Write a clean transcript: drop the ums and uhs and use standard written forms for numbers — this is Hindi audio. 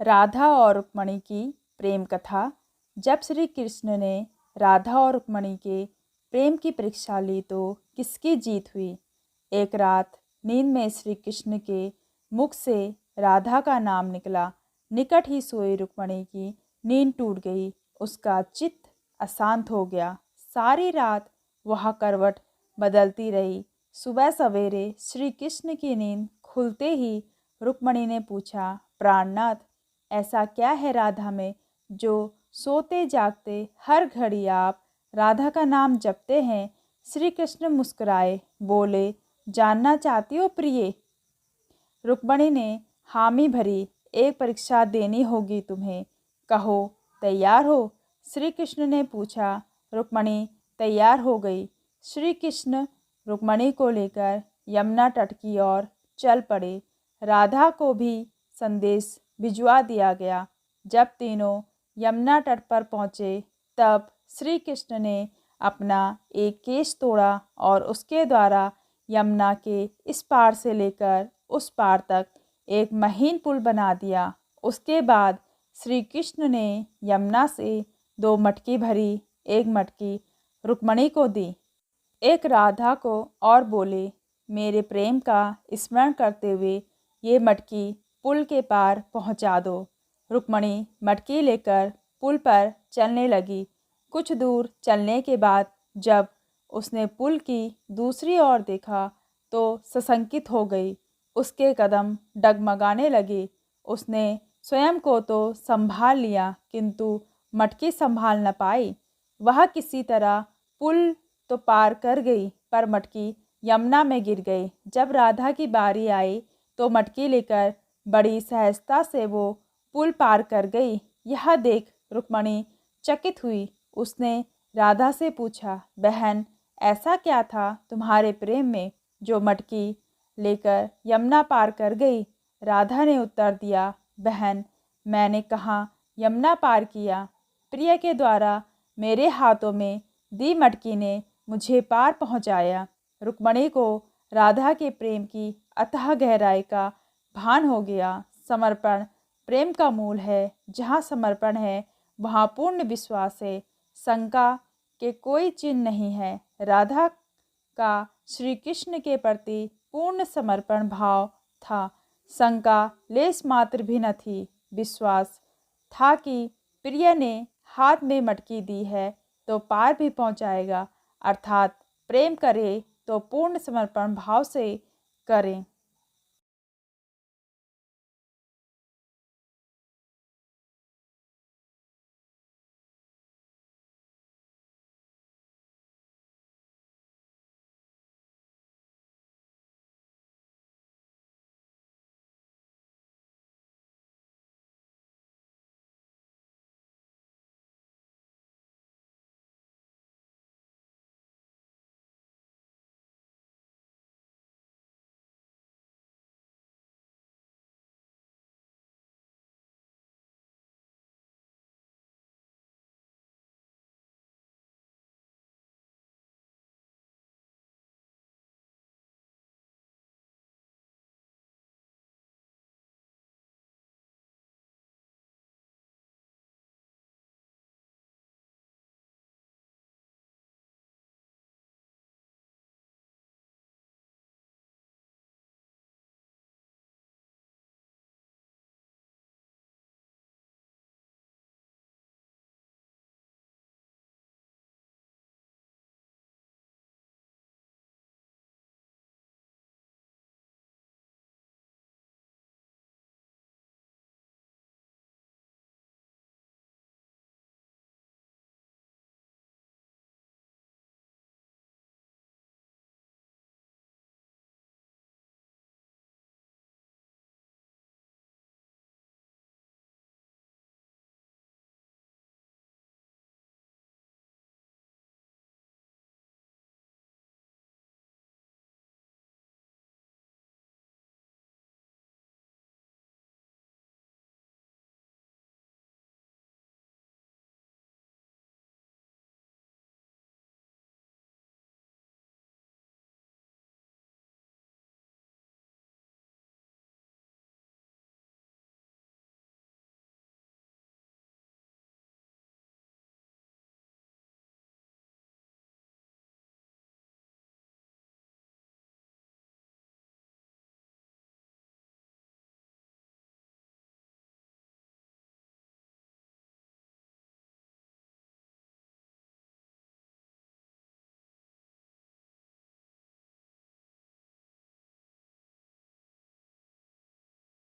राधा और रुक्मणी की प्रेम कथा। जब श्री कृष्ण ने राधा और रुक्मणी के प्रेम की परीक्षा ली तो किसकी जीत हुई। एक रात नींद में श्री कृष्ण के मुख से राधा का नाम निकला। निकट ही सोई रुक्मणी की नींद टूट गई। उसका चित्त अशांत हो गया। सारी रात वह करवट बदलती रही। सुबह सवेरे श्री कृष्ण की नींद खुलते ही रुक्मणी ने पूछा, प्राणनाथ, ऐसा क्या है राधा में जो सोते जागते हर घड़ी आप राधा का नाम जपते हैं। श्री कृष्ण मुस्कुराए, बोले, जानना चाहती हो प्रिय। रुक्मणी ने हामी भरी, एक परीक्षा देनी होगी तुम्हें, कहो तैयार हो। श्री कृष्ण ने पूछा। रुक्मणी तैयार हो गई। श्री कृष्ण रुक्मणी को लेकर यमुना तट की ओर चल पड़े। राधा को भी संदेश भिजवा दिया गया। जब तीनों यमुना तट पर पहुँचे तब श्री कृष्ण ने अपना एक केश तोड़ा और उसके द्वारा यमुना के इस पार से लेकर उस पार तक एक महीन पुल बना दिया। उसके बाद श्री कृष्ण ने यमुना से 2 मटकी भरी, एक मटकी रुक्मणी को दी, एक राधा को, और बोले, मेरे प्रेम का स्मरण करते हुए ये मटकी पुल के पार पहुंचा दो। रुक्मणी मटकी लेकर पुल पर चलने लगी। कुछ दूर चलने के बाद जब उसने पुल की दूसरी ओर देखा तो सशंकित हो गई। उसके कदम डगमगाने लगे। उसने स्वयं को तो संभाल लिया किंतु मटकी संभाल न पाई। वह किसी तरह पुल तो पार कर गई पर मटकी यमुना में गिर गई। जब राधा की बारी आई तो मटकी लेकर बड़ी सहजता से वो पुल पार कर गई। यह देख रुक्मणी चकित हुई। उसने राधा से पूछा, बहन, ऐसा क्या था तुम्हारे प्रेम में जो मटकी लेकर यमुना पार कर गई। राधा ने उत्तर दिया, बहन, मैंने कहाँ यमुना पार किया, प्रिय के द्वारा मेरे हाथों में दी मटकी ने मुझे पार पहुँचाया। रुक्मणी को राधा के प्रेम की अथाह गहराई का भान हो गया। समर्पण प्रेम का मूल है। जहाँ समर्पण है वहाँ पूर्ण विश्वास है। शंका के कोई चिन्ह नहीं है। राधा का श्री कृष्ण के प्रति पूर्ण समर्पण भाव था। शंका लेश मात्र भी न थी। विश्वास था कि प्रिय ने हाथ में मटकी दी है तो पार भी पहुंचाएगा। अर्थात प्रेम करे तो पूर्ण समर्पण भाव से करें।